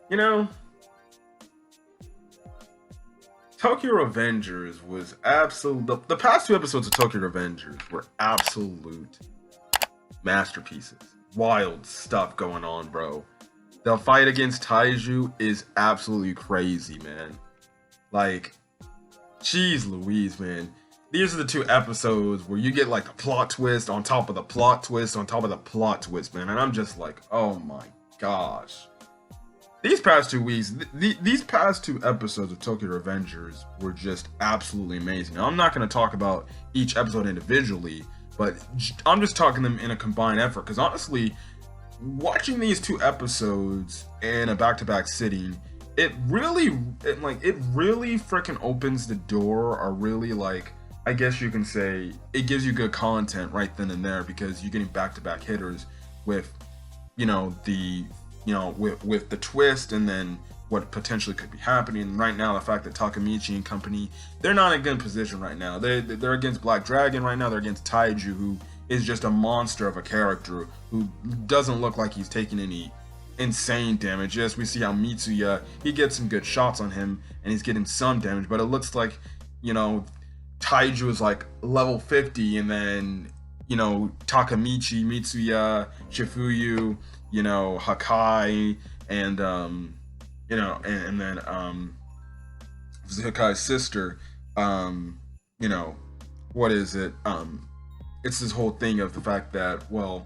You know, Tokyo Revengers was absolute. The past two episodes of Tokyo Revengers were absolute masterpieces. Wild stuff going on, bro. The fight against Taiju is absolutely crazy, man. Like, jeez Louise, man. These are the two episodes where you get like the plot twist on top of the plot twist on top of the plot twist, man. And I'm just like, oh my gosh. These past 2 weeks, these past two episodes of Tokyo Revengers were just absolutely amazing. Now, I'm not going to talk about each episode individually, but I'm just talking them in a combined effort. Because honestly, watching these two episodes in a back-to-back sitting, it really freaking opens the door, or really, like, I guess you can say it gives you good content right then and there, because you're getting back-to-back hitters with, with the twist, and then what potentially could be happening right now. The fact that Takamichi and company, they're not in a good position right now. They're against Black Dragon right now. They're against Taiju, who is just a monster of a character who doesn't look like he's taking any insane damage. Yes, we see how Mitsuya, he gets some good shots on him and he's getting some damage, but it looks like, Taiju is like level 50, and then, Takamichi, Mitsuya, Shifuyu, Hakai, and and then Hakai's sister, what is it? It's this whole thing of the fact that, well,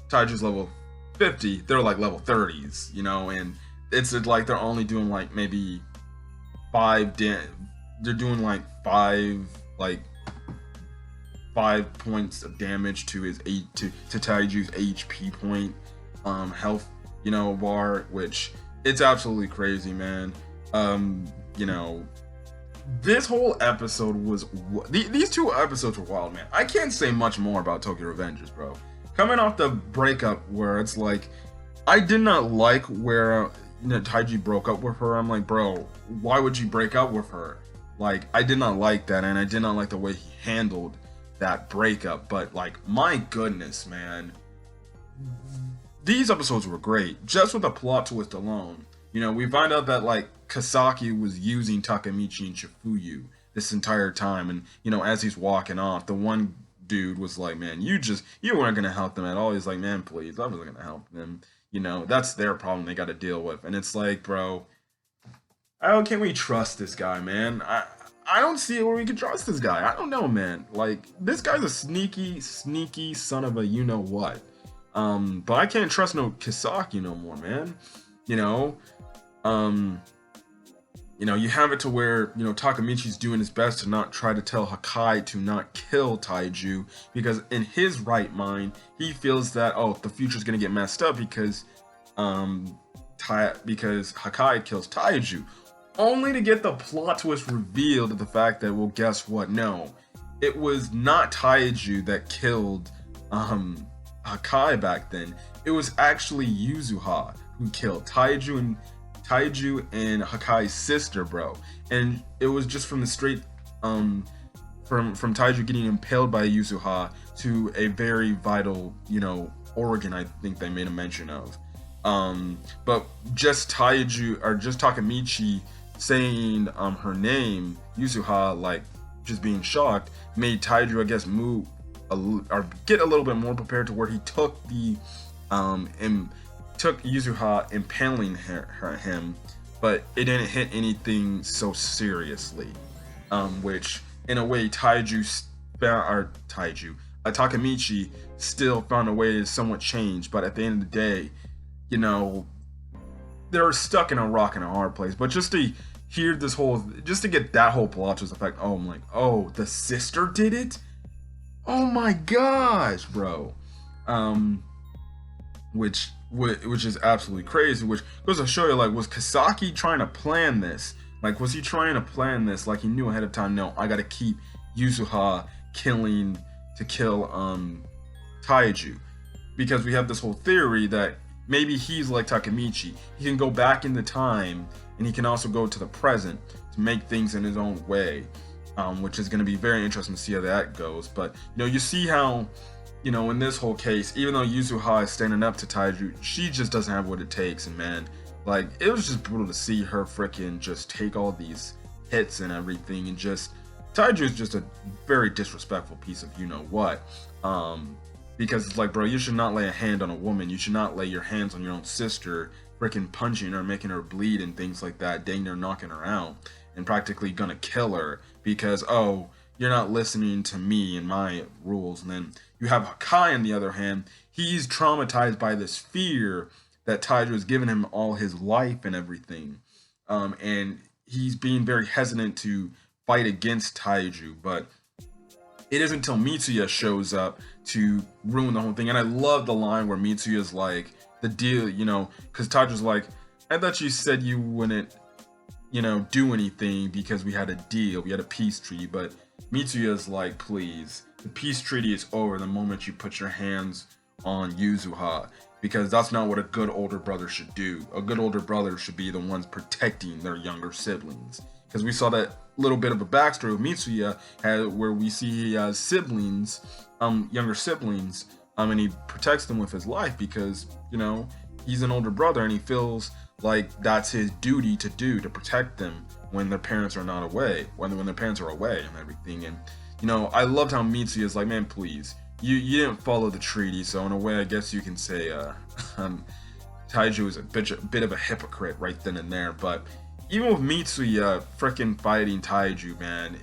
Taiju's level 50, they're like level 30s, and it's like they're only doing like maybe they're doing like five points of damage to his to Taiju's HP point health bar, which it's absolutely crazy, man. This whole episode was these two episodes were wild, man. I can't say much more about Tokyo Revengers, bro. Coming off the breakup where it's like, I did not like where Taiji broke up with her. I'm like, bro, why would you break up with her? Like, I did not like that, and I did not like the way he handled that breakup. But like, my goodness, man, these episodes were great. Just with the plot twist alone, we find out that like Kasaki was using Takamichi and Shifuyu this entire time, and as he's walking off, the one dude was like, man, you weren't gonna help them at all. He's like, man, please, I wasn't gonna help them. That's their problem they got to deal with. And it's like, bro, can we trust this guy, man? I don't see where we can trust this guy. I don't know, man. Like, this guy's a sneaky son of a what. But I can't trust no Kisaki no more, man. You have it to where, Takamichi's doing his best to not try to tell Hakai to not kill Taiju, because in his right mind, he feels that, the future's gonna get messed up because Hakai kills Taiju, only to get the plot twist revealed of the fact that, well, guess what? No, it was not Taiju that killed Hakai back then. It was actually Yuzuha who killed Taiju and Hakai's sister, bro. And it was just from the straight from Taiju getting impaled by Yuzuha to a very vital, organ, I think they made a mention of. But just Takamichi saying her name, Yuzuha, like just being shocked, made Taiju, I guess, move or get a little bit more prepared, to where he took took Yuzuha impaling him, but it didn't hit anything so seriously, which in a way Takamichi still found a way to somewhat change. But at the end of the day, they're stuck in a rock and a hard place. But just to get that whole plot to effect, I'm like, the sister did it? Oh my gosh, bro. Which is absolutely crazy, which goes to show you, like, was Kasaki trying to plan this? Like, was he trying to plan this? Like, he knew ahead of time, no, I gotta keep Yuzuha killing Taiju. Because we have this whole theory that maybe he's like Takamichi. He can go back in the time, and he can also go to the present to make things in his own way. Which is going to be very interesting to see how that goes. But, you see how, in this whole case, even though Yuzuha is standing up to Taiju, she just doesn't have what it takes. And man, Like, it was just brutal to see her freaking just take all these hits and everything, and just Taiju is just a very disrespectful piece of you know what. Because it's like, bro, you should not lay a hand on a woman. You should not lay your hands on your own sister, freaking punching her, making her bleed and things like that, dang near knocking her out, and practically gonna kill her because, oh, you're not listening to me and my rules. And then you have Hakai on the other hand, he's traumatized by this fear that Taiju has given him all his life and everything. And he's being very hesitant to fight against Taiju, but it isn't until Mitsuya shows up to ruin the whole thing. And I love the line where Mitsuya's like, the deal, you know, because Taju's like, I thought you said you wouldn't, you know, do anything because we had a deal, we had a peace treaty. But Mitsuya's like, please, the peace treaty is over the moment you put your hands on Yuzuha, because that's not what a good older brother should do. A good older brother should be the ones protecting their younger siblings. Because we saw that little bit of a backstory of Mitsuya where we see he has siblings, younger siblings, and he protects them with his life because, you know, he's an older brother and he feels like that's his duty to do, to protect them when their parents are not away, when their parents are away and everything. And, you know, I loved how Mitsuya is like, man, please, you didn't follow the treaty, so in a way I guess you can say Taiju is a bit of a hypocrite right then and there. But even with Mitsuya freaking fighting Taiju, man,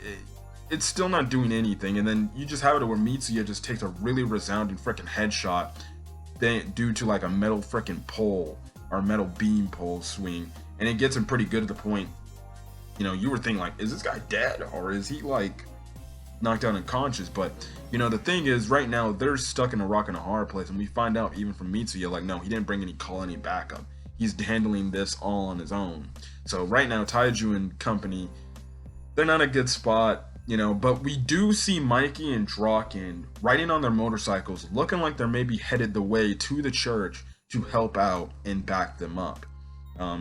it's still not doing anything. And then you just have it where Mitsuya just takes a really resounding freaking headshot due to like a metal freaking pole or metal beam pole swing, and it gets him pretty good at the point. You know, you were thinking like, is this guy dead or is he like knocked out unconscious? But you know, the thing is, right now they're stuck in a rock and a hard place, and we find out even from Mitsuya, like, no, he didn't call any backup. He's handling this all on his own. So right now, Taiju and company, they're not a good spot, you know, but we do see Mikey and Draken riding on their motorcycles, looking like they're maybe headed the way to the church to help out and back them up.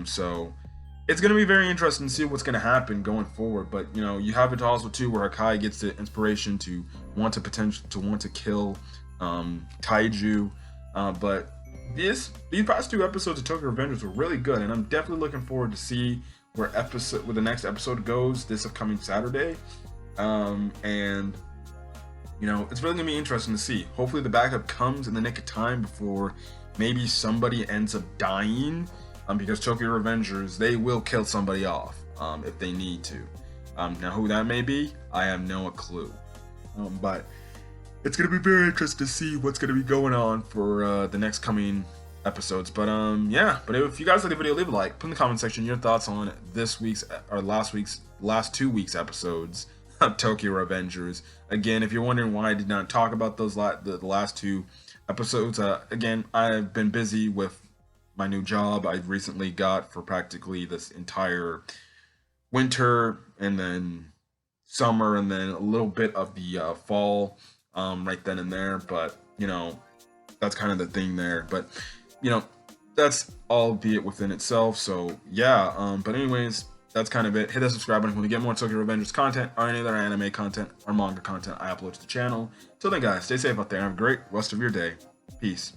So it's going to be very interesting to see what's going to happen going forward. But, you know, you have it also too where Hakai gets the inspiration to want to kill Taiju. But these past two episodes of Tokyo Revengers were really good, and I'm definitely looking forward to see where the next episode goes this upcoming Saturday. And you know, it's really gonna be interesting to see. Hopefully the backup comes in the nick of time before maybe somebody ends up dying, because Tokyo Revengers, they will kill somebody off if they need to. Now who that may be, I have no clue. But it's gonna be very interesting to see what's gonna be going on for the next coming episodes. But yeah, but if you guys like the video, leave a like, put in the comment section your thoughts on this week's or last 2 weeks episodes of Tokyo Revengers. Again, if you're wondering why I did not talk about those the last 2 episodes, again, I've been busy with my new job I've recently got for practically this entire winter and then summer and then a little bit of the fall right then and there. But you know, that's kind of the thing there. But you know, that's all be it within itself. So yeah, but anyways, that's kind of it. Hit that subscribe button if you want to get more Tokyo Revengers content or any other anime content or manga content I upload to the channel. Till then guys, stay safe out there and have a great rest of your day. Peace.